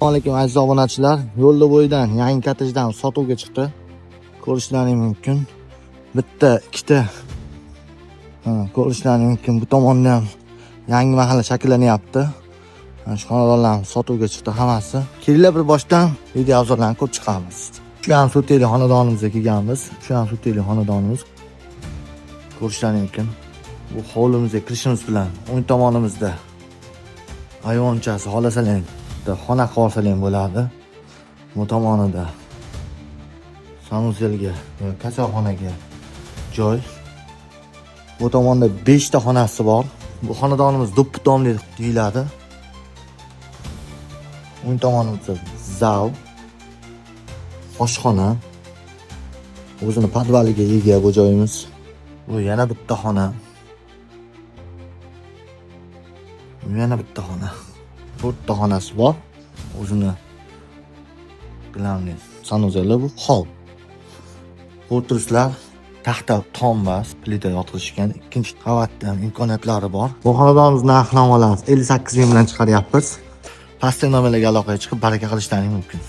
Assalomu alaykum aziz obunachilar. Yo'lda bo'yidan yangi kottejdan sotuvga chiqdi. Ko'rishlaring mumkin. Bitta, ikkita ko'rishlaring mumkin. Bu tomonda ham yangi mahalla shakllanyapti. Shu xonadonlarni sotuvga chiqdi hammasi. Kelinglar bir boshdan video obzorlarni ko'rib chiqamiz. Shu ham soteli xonadonimizga kelganmiz. Shu ham soteli xonadonimiz. Ko'rishlaring mumkin. Bu hovlimizga kirishimiz bilan o'ng tomonimizda ayvonchasi xolasalang xona qolsalang bo'ladi. Bu tomonida sanuzelga, kasalxonaga joy. Bu tomonda 5 ta xonasi bor. Bu xonadonimiz do'ppitomli deyiladi. O'ng tomonimizda zal, oshxona. O'zini podvaliga ega bu joyimiz. Bu yana bitta xona. Yana bitta xona. 4 ta xonasi bor. O'zini bilamsiz. Sanuzellar bu hol. O'tirislar taxta tombas, plita yotqizishgan. Ikkinchi qavatda ham imkoniyatlari bor. Bu xonadonimiz narx-navolarimiz 58 ming bilan chiqaryapmiz. Pastdagi nomerlarga aloqaga chiqib baraka qilishlaringiz mumkin.